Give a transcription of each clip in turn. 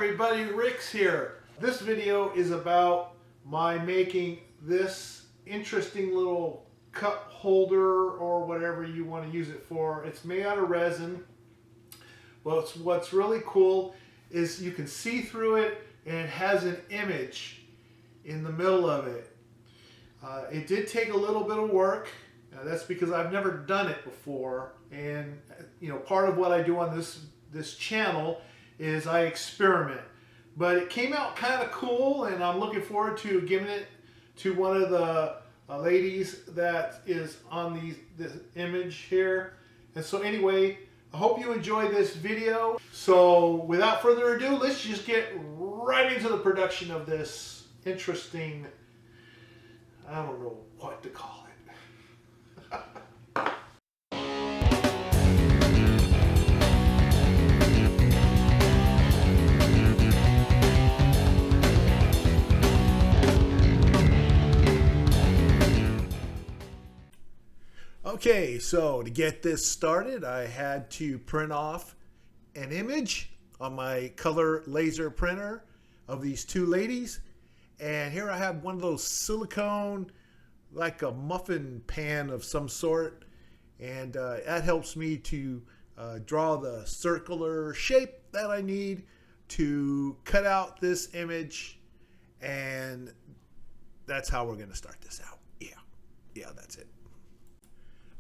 everybody, Rick's here. This video is about my making this interesting little cup holder or whatever you want to use it for. It's made out of resin. Well, what's really cool is you can see through it and it has an image in the middle of it. It did take a little bit of work. That's because I've never done it before, and part of what I do on this channel is I experiment. But it came out kind of cool, and I'm looking forward to giving it to one of the ladies that is on this image here. And so anyway, I hope you enjoy this video. So without further ado, let's just get right into the production of this interesting, I don't know what to call it. Okay, so to get this started, I had to print off an image on my color laser printer of these two ladies. And here I have one of those silicone, like a muffin pan of some sort. And that helps me to draw the circular shape that I need to cut out this image. And that's how we're going to start this out. Yeah, that's it.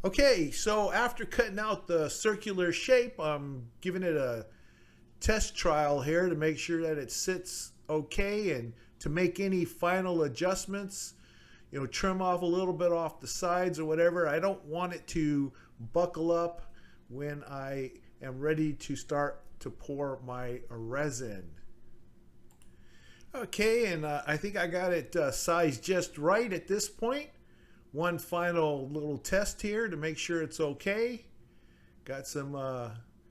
Okay, so after cutting out the circular shape, I'm giving it a test trial here to make sure that it sits okay, and to make any final adjustments, trim off a little bit off the sides or whatever. I don't want it to buckle up when I am ready to start to pour my resin. Okay, and I think I got it sized just right at this point. One final little test here to make sure it's okay. Got some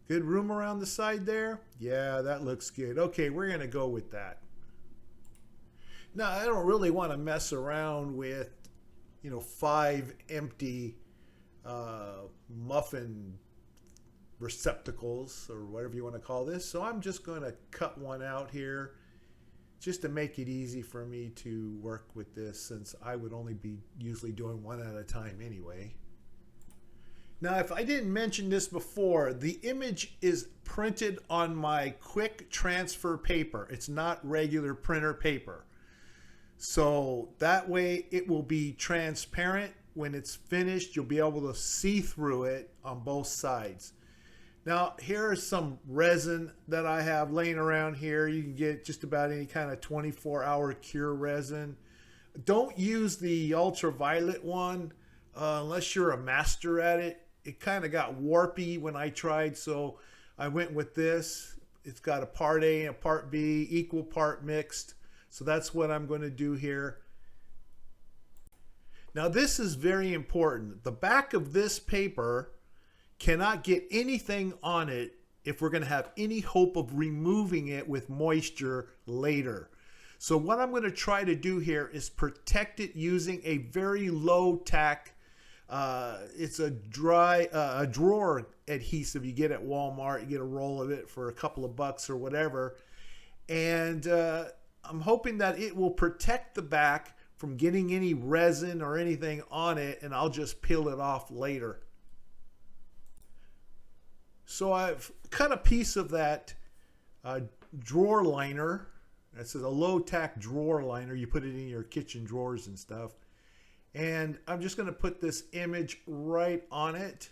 good room around the side there. Yeah, that looks good. Okay, we're going to go with that. Now, I don't really want to mess around with, 5 empty muffin receptacles or whatever you want to call this. So I'm just going to cut one out here, just to make it easy for me to work with this, since I would only be usually doing one at a time anyway. Now, if I didn't mention this before, the image is printed on my quick transfer paper. It's not regular printer paper. So that way it will be transparent. When it's finished, you'll be able to see through it on both sides. Now, here is some resin that I have laying around here. You can get just about any kind of 24-hour cure resin. Don't use the ultraviolet one unless you're a master at it. It kind of got warpy when I tried, so I went with this. It's got a part A and a part B, equal part mixed. So that's what I'm going to do here. Now, this is very important. The back of this paper cannot get anything on it if we're going to have any hope of removing it with moisture later. So what I'm going to try to do here is protect it using a very low tack. It's a drawer adhesive you get at Walmart. You get a roll of it for a couple of bucks or whatever. And I'm hoping that it will protect the back from getting any resin or anything on it, and I'll just peel it off later. So I've cut a piece of that drawer liner. This is a low tack drawer liner. You put it in your kitchen drawers and stuff. And I'm just going to put this image right on it.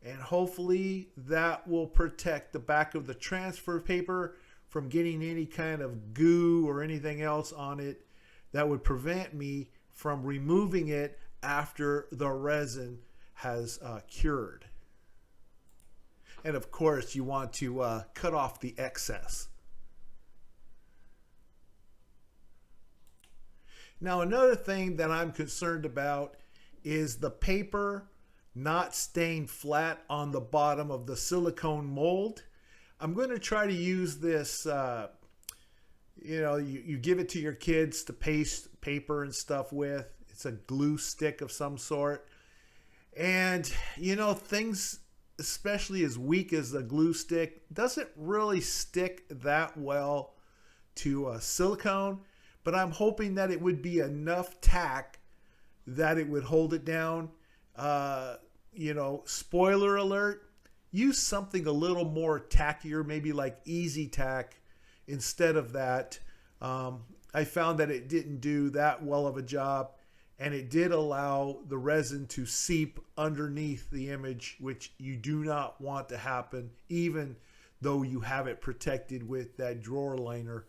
And hopefully that will protect the back of the transfer paper from getting any kind of goo or anything else on it that would prevent me from removing it after the resin has cured. And of course, you want to cut off the excess. Now, another thing that I'm concerned about is the paper not staying flat on the bottom of the silicone mold. I'm going to try to use this, you give it to your kids to paste paper and stuff with. It's a glue stick of some sort. And, things especially as weak as the glue stick, doesn't really stick that well to silicone, but I'm hoping that it would be enough tack that it would hold it down. You know, spoiler alert, use something a little more tackier, maybe like Easy Tack instead of that. I found that it didn't do that well of a job, and it did allow the resin to seep underneath the image, which you do not want to happen, even though you have it protected with that drawer liner.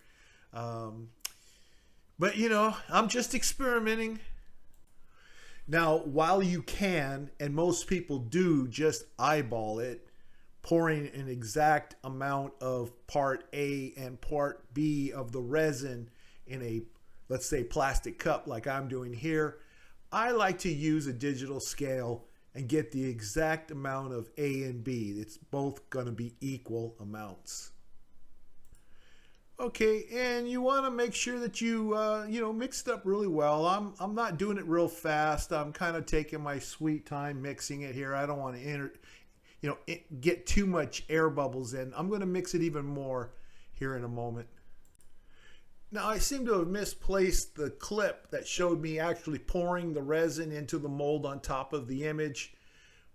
But you know, I'm just experimenting. Now, while you can, and most people do, just eyeball it, pouring an exact amount of part A and part B of the resin in a, let's say, plastic cup like I'm doing here, I like to use a digital scale and get the exact amount of A and B. It's both going to be equal amounts. Okay, and you want to make sure that you you know, mix it up really well. I'm not doing it real fast. I'm kind of taking my sweet time mixing it here. I don't want to get too much air bubbles in. I'm going to mix it even more here in a moment. Now, I seem to have misplaced the clip that showed me actually pouring the resin into the mold on top of the image.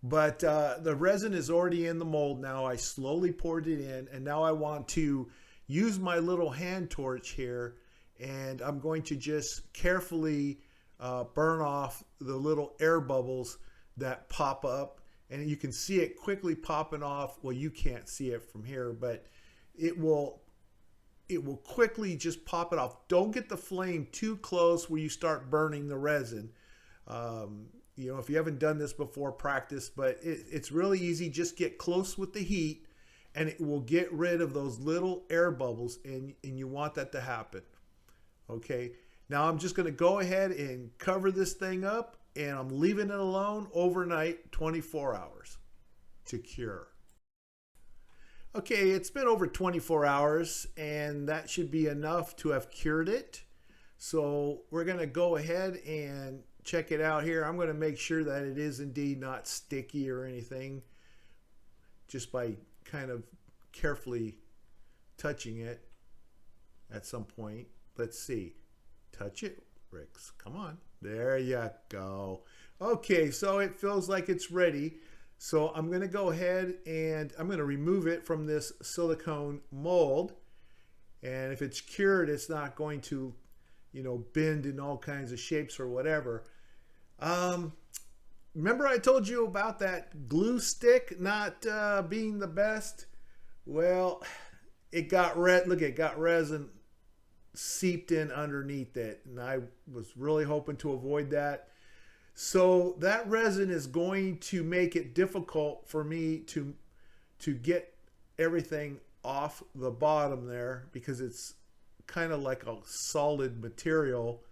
But the resin is already in the mold now. I slowly poured it in, and now I want to use my little hand torch here, and I'm going to just carefully burn off the little air bubbles that pop up. And you can see it quickly popping off. Well, you can't see it from here, but it will quickly just pop it off. Don't get the flame too close where you start burning the resin. You know, if you haven't done this before, practice, but it's really easy. Just get close with the heat, and it will get rid of those little air bubbles, and you want that to happen. Okay, now I'm just going to go ahead and cover this thing up, and I'm leaving it alone overnight, 24 hours to cure. Okay, it's been over 24 hours, and that should be enough to have cured it. So we're going to go ahead and check it out here. I'm going to make sure that it is indeed not sticky or anything, just by kind of carefully touching it at some point. Let's see. Touch it, Ricks. Come on. There you go. Okay, so it feels like it's ready. So I'm going to go ahead and I'm going to remove it from this silicone mold. And if it's cured, it's not going to, you know, bend in all kinds of shapes or whatever. Remember I told you about that glue stick not being the best? Well, it got look, it got resin seeped in underneath it, and I was really hoping to avoid that. So that resin is going to make it difficult for me to get everything off the bottom there, because it's kind of like a solid material,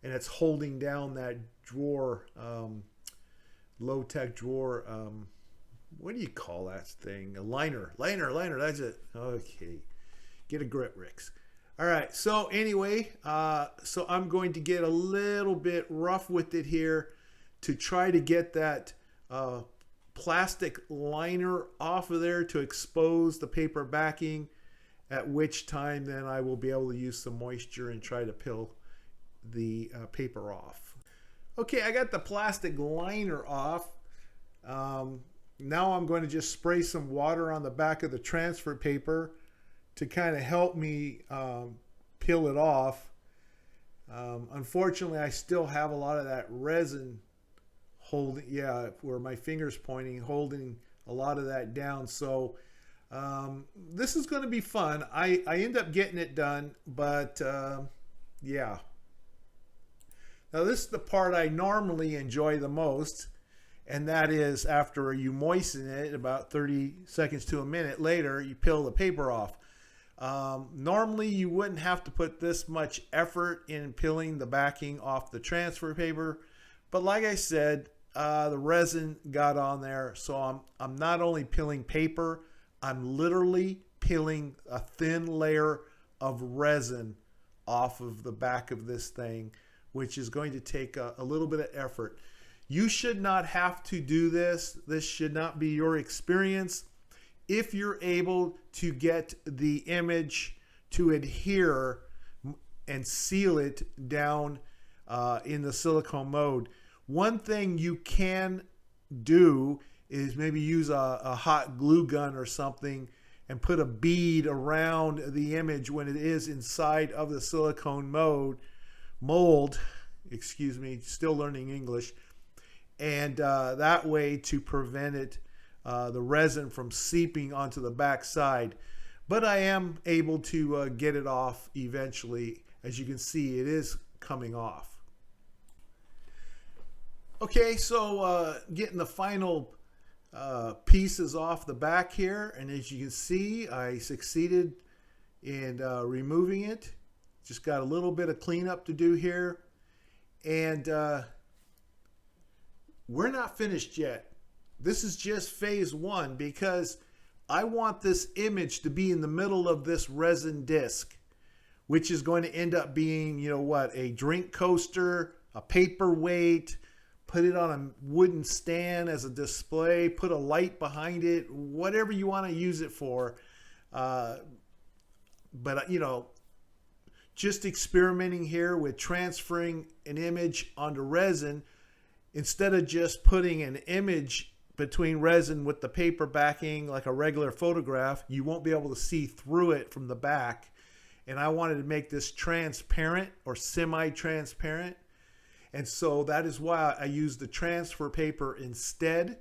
and it's holding down that drawer, low-tech drawer, what do you call that thing? A liner, that's it. Okay, get a grip, Ricks. All right, so anyway, so I'm going to get a little bit rough with it here to try to get that plastic liner off of there to expose the paper backing, at which time then I will be able to use some moisture and try to peel the paper off. Okay, I got the plastic liner off. Now I'm going to just spray some water on the back of the transfer paper to kind of help me peel it off. Unfortunately, I still have a lot of that resin holding, yeah, where my finger's pointing, holding a lot of that down. So this is going to be fun. I end up getting it done, but yeah. Now this is the part I normally enjoy the most, and that is after you moisten it, about 30 seconds to a minute later, you peel the paper off. Normally you wouldn't have to put this much effort in peeling the backing off the transfer paper, but like I said, the resin got on there, so I'm not only peeling paper, I'm literally peeling a thin layer of resin off of the back of this thing, which is going to take a little bit of effort. You should not have to do this. This should not be your experience. If you're able to get the image to adhere and seal it down in the silicone mold. One thing you can do is maybe use a hot glue gun or something and put a bead around the image when it is inside of the silicone mold, excuse me, still learning English, and that way to prevent it, the resin from seeping onto the back side. But I am able to get it off eventually. As you can see, it is coming off. Okay, so getting the final pieces off the back here, and as you can see, I succeeded in removing it. Just got a little bit of cleanup to do here, and we're not finished yet. This is just phase one, because I want this image to be in the middle of this resin disc, which is going to end up being, you know what, a drink coaster, a paperweight. Put it on a wooden stand as a display, put a light behind it, whatever you want to use it for. But, you know, just experimenting here with transferring an image onto resin. Instead of just putting an image between resin with the paper backing like a regular photograph, you won't be able to see through it from the back. And I wanted to make this transparent or semi-transparent. And so that is why I used the transfer paper instead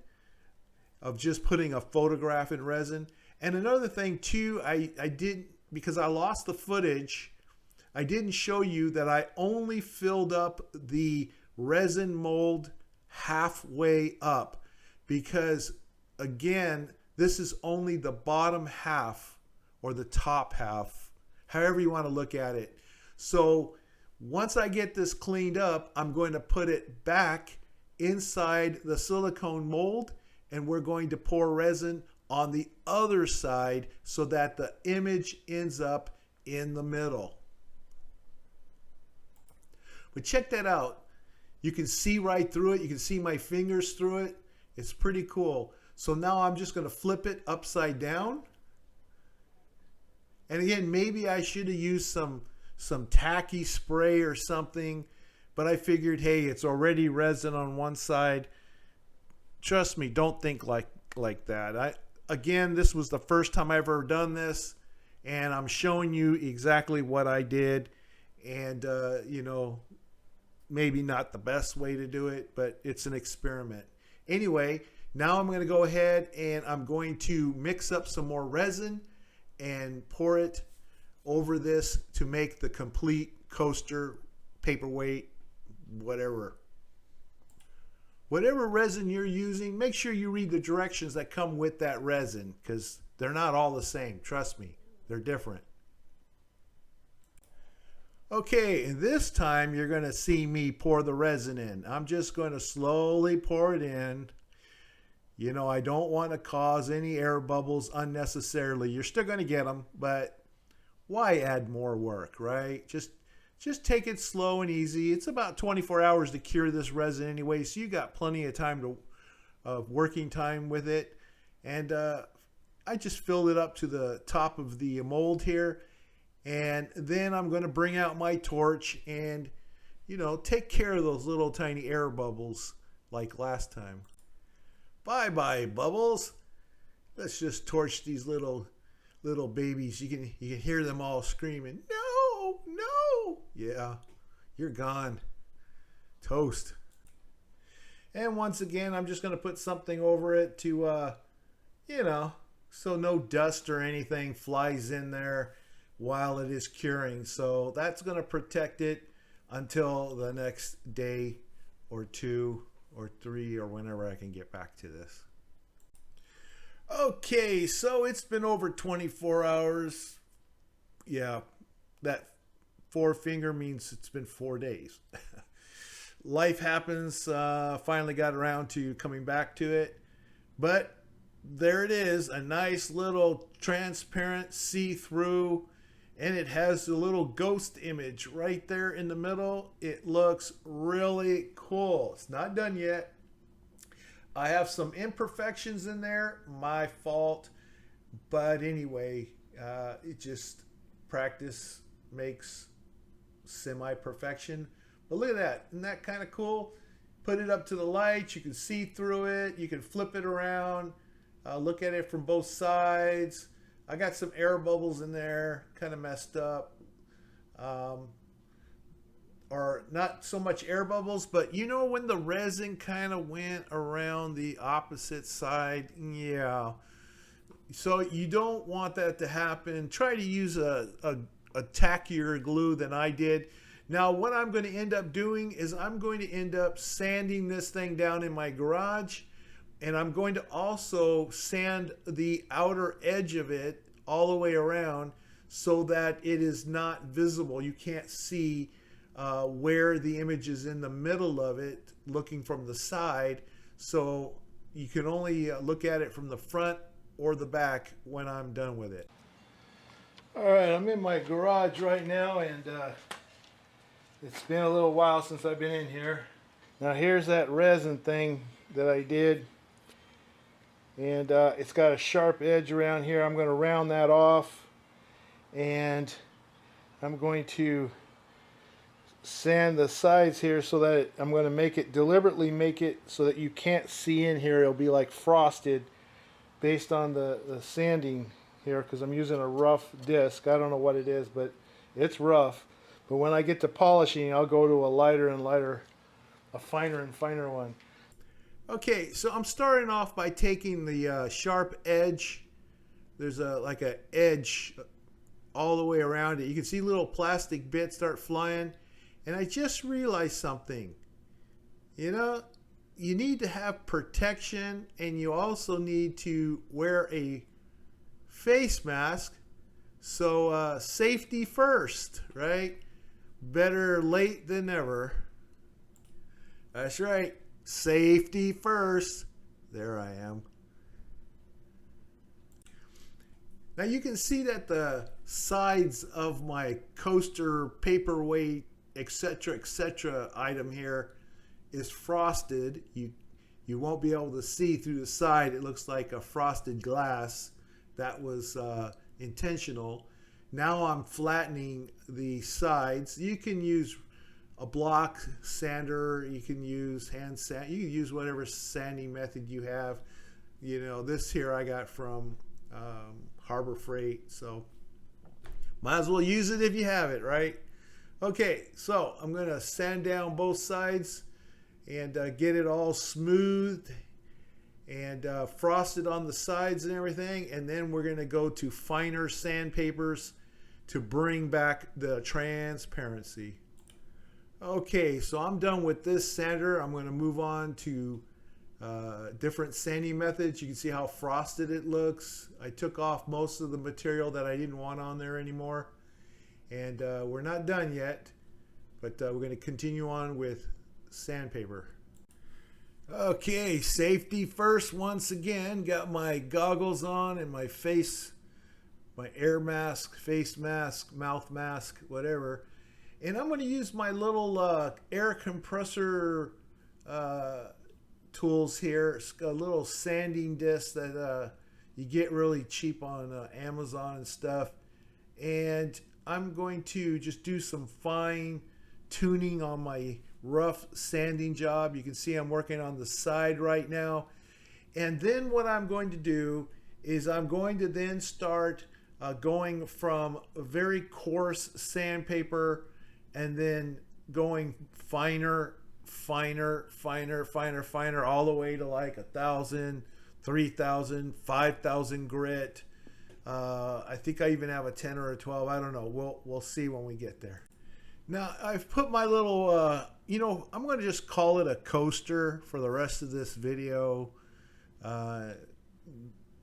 of just putting a photograph in resin. And another thing too, I did, because I lost the footage, I didn't show you that I only filled up the resin mold halfway up, because again, this is only the bottom half or the top half, however you want to look at it. So once I get this cleaned up, I'm going to put it back inside the silicone mold, and we're going to pour resin on the other side so that the image ends up in the middle. But check that out. You can see right through it. You can see my fingers through it. It's pretty cool. So now I'm just going to flip it upside down. And again, maybe I should have used some tacky spray or something, but I figured, hey, it's already resin on one side. Trust me, don't think like that. Again, this was the first time I've ever done this, and I'm showing you exactly what I did. And you know, maybe not the best way to do it, but it's an experiment. Anyway, now I'm going to go ahead and I'm going to mix up some more resin and pour it over this to make the complete coaster, paperweight, whatever resin you're using. Make sure you read the directions that come with that resin, because they're not all the same. Trust me, they're different. Okay, and this time you're going to see me pour the resin in. I'm just going to slowly pour it in. You know, I don't want to cause any air bubbles unnecessarily. You're still going to get them, but why add more work, right? Just take it slow and easy. It's about 24 hours to cure this resin anyway, so you got plenty of time working time with it. And I just filled it up to the top of the mold here. And then I'm going to bring out my torch and, you know, take care of those little tiny air bubbles like last time. Bye-bye, bubbles. Let's just torch these little babies. You can hear them all screaming, no, no. Yeah, you're gone. Toast. And once again, I'm just going to put something over it to, you know, so no dust or anything flies in there while it is curing. So that's going to protect it until the next day or two or three, or whenever I can get back to this. Okay, so it's been over 24 hours. Yeah, that forefinger means it's been 4 days. Life happens. Finally got around to coming back to it. But there it is, a nice little transparent see-through, and it has a little ghost image right there in the middle. It looks really cool. It's not done yet. I have some imperfections in there, my fault. But anyway, it just practice makes semi-perfection. But look at that. Isn't that kind of cool? Put it up to the light. You can see through it. You can flip it around. Look at it from both sides. I got some air bubbles in there. Kind of messed up. Or not so much air bubbles, but you know when the resin kind of went around the opposite side? Yeah. So you don't want that to happen. Try to use a tackier glue than I did. Now what I'm going to end up doing is I'm going to end up sanding this thing down in my garage, and I'm going to also sand the outer edge of it all the way around so that it is not visible. You can't see where the image is in the middle of it looking from the side, so you can only look at it from the front or the back when I'm done with it. Alright, I'm in my garage right now, and it's been a little while since I've been in here. Now here's that resin thing that I did, and it's got a sharp edge around here. I'm going to round that off, and I'm going to sand the sides here so that I'm going to deliberately make it so that you can't see in here. It'll be like frosted based on the sanding here, because I'm using a rough disc. I don't know what it is, but it's rough. But when I get to polishing, I'll go to a lighter and lighter, a finer and finer one. Okay, so I'm starting off by taking the sharp edge. There's like an edge all the way around it. You can see little plastic bits start flying. And I just realized something. You know, you need to have protection, and you also need to wear a face mask. So safety first, right? Better late than never. That's right. Safety first. There I am. Now you can see that the sides of my coaster, paperweight, etc. item here is frosted. You won't be able to see through the side. It looks like a frosted glass. That was intentional. Now I'm flattening the sides. You can use a block sander. You can use hand sand. You can use whatever sanding method you have. You know, this here I got from Harbor Freight, so might as well use it if you have it, right? Okay, so I'm going to sand down both sides and get it all smoothed and frosted on the sides and everything, and then we're going to go to finer sandpapers to bring back the transparency. Okay, so I'm done with this sander. I'm going to move on to different sanding methods. You can see how frosted it looks. I took off most of the material that I didn't want on there anymore. And we're not done yet, but we're going to continue on with sandpaper. Okay, safety first once again. Got my goggles on and my face, my air mask, face mask, mouth mask, whatever. And I'm going to use my little air compressor tools here. It's a little sanding disc that you get really cheap on Amazon and stuff. And I'm going to just do some fine tuning on my rough sanding job. You can see I'm working on the side right now. And then what I'm going to do is I'm going to then start going from a very coarse sandpaper and then going finer, all the way to like 1,000, 3,000, 5,000 grit. I think I even have a 10 or a 12. I don't know. We'll see when we get there. Now I've put my little, you know, I'm going to just call it a coaster for the rest of this video.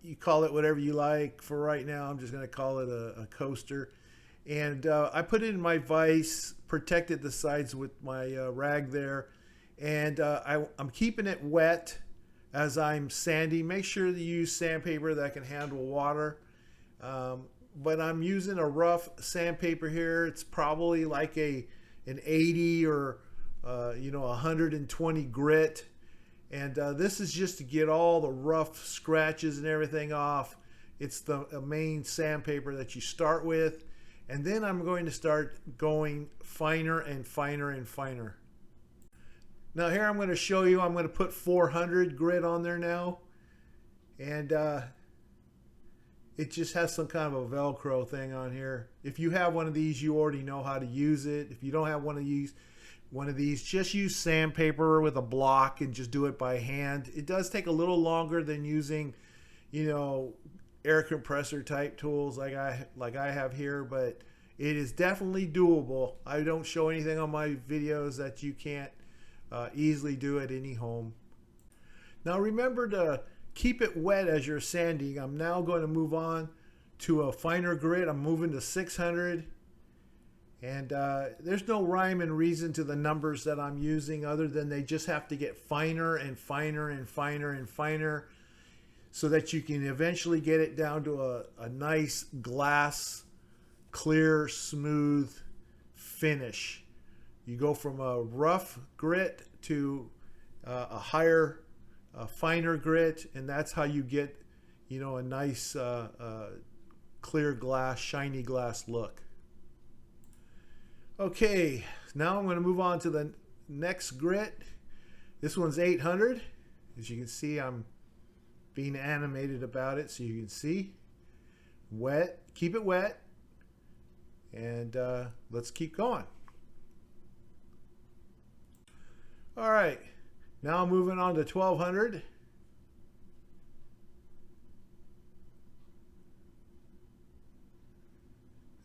You call it whatever you like. For right now, I'm just going to call it a coaster. And I put it in my vise, protected the sides with my rag there. And I'm keeping it wet as I'm sanding. Make sure that you use sandpaper that can handle water. But I'm using a rough sandpaper here. It's probably like an 80 or you know, 120 grit. And this is just to get all the rough scratches and everything off. It's the main sandpaper that you start with. And then I'm going to start going finer and finer and finer. Now here I'm going to show you, I'm going to put 400 grit on there now. And it just has some kind of a Velcro thing on here. If you have one of these, you already know how to use it. If you don't have one of these, just use sandpaper with a block and just do it by hand. It does take a little longer than using, you know, air compressor type tools like I have here, but it is definitely doable. I don't show anything on my videos that you can't easily do at any home. Now remember to keep it wet as you're sanding. I'm now going to move on to a finer grit. I'm moving to 600. And there's no rhyme and reason to the numbers that I'm using other than they just have to get finer and finer and finer and finer so that you can eventually get it down to a nice glass, clear, smooth finish. You go from a rough grit to a higher, finer grit, and that's how you get, you know, a nice clear glass, shiny glass look. Okay, now I'm going to move on to the next grit. This one's 800. As you can see, I'm being animated about it so you can see. Wet, keep it wet, and let's keep going. All right, now I'm moving on to 1200.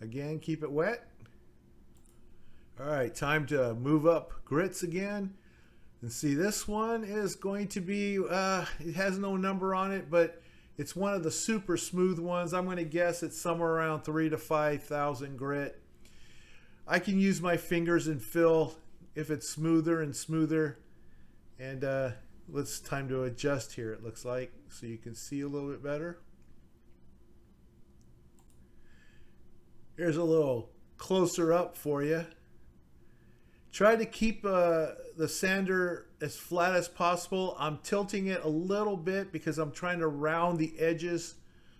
Again, keep it wet. All right, time to move up grits again. And see, this one is going to be, it has no number on it, but it's one of the super smooth ones. I'm going to guess it's somewhere around 3,000 to 5,000 grit. I can use my fingers and feel if it's smoother and smoother. And it's time to adjust here, it looks like, so you can see a little bit better. Here's a little closer up for you. Try to keep the sander as flat as possible. I'm tilting it a little bit because I'm trying to round the edges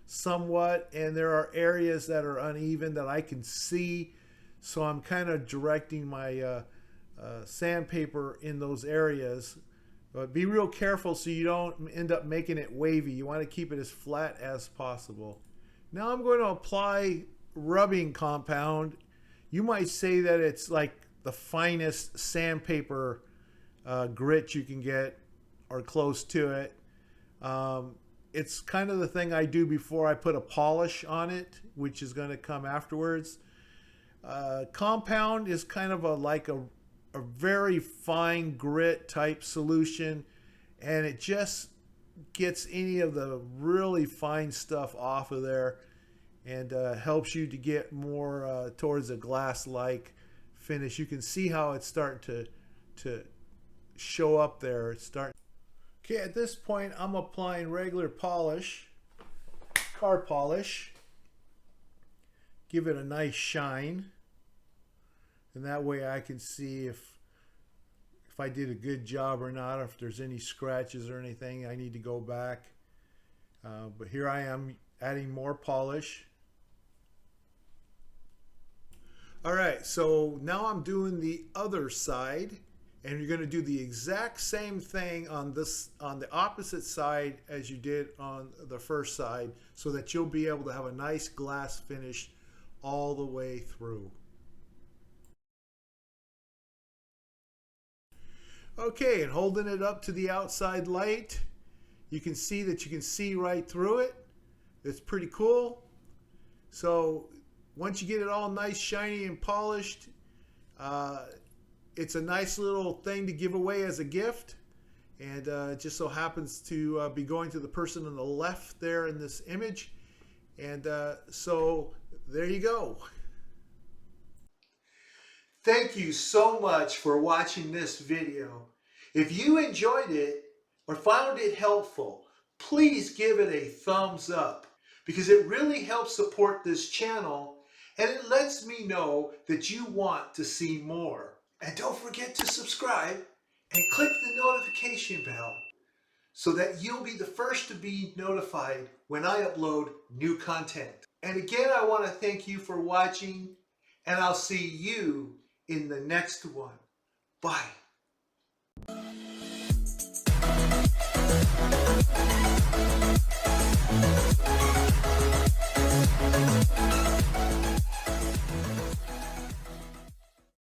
somewhat, and there are areas that are uneven that I can see. So I'm kind of directing my sandpaper in those areas. But be real careful so you don't end up making it wavy. You want to keep it as flat as possible. Now I'm going to apply rubbing compound. You might say that it's like the finest sandpaper grit you can get, or close to it. It's kind of the thing I do before I put a polish on it, which is going to come afterwards. Compound is kind of like a very fine grit type solution, and it just gets any of the really fine stuff off of there, and helps you to get more towards a glass-like finish. You can see how it's starting to show up there. It's starting. Okay, at this point I'm applying regular polish, car polish. Give it a nice shine, and that way I can see if I did a good job or not, if there's any scratches or anything I need to go back. But here I am adding more polish. All right, so now I'm doing the other side, and you're going to do the exact same thing on the opposite side as you did on the first side, so that you'll be able to have a nice glass finish all the way through. Okay, and holding it up to the outside light, you can see that you can see right through it. It's pretty cool. So once you get it all nice, shiny, and polished, it's a nice little thing to give away as a gift. And it just so happens to be going to the person on the left there in this image. And so there you go. Thank you so much for watching this video. If you enjoyed it or found it helpful, please give it a thumbs up, because it really helps support this channel, and it lets me know that you want to see more. And don't forget to subscribe and click the notification bell so that you'll be the first to be notified when I upload new content. And again, I want to thank you for watching, and I'll see you in the next one. Bye.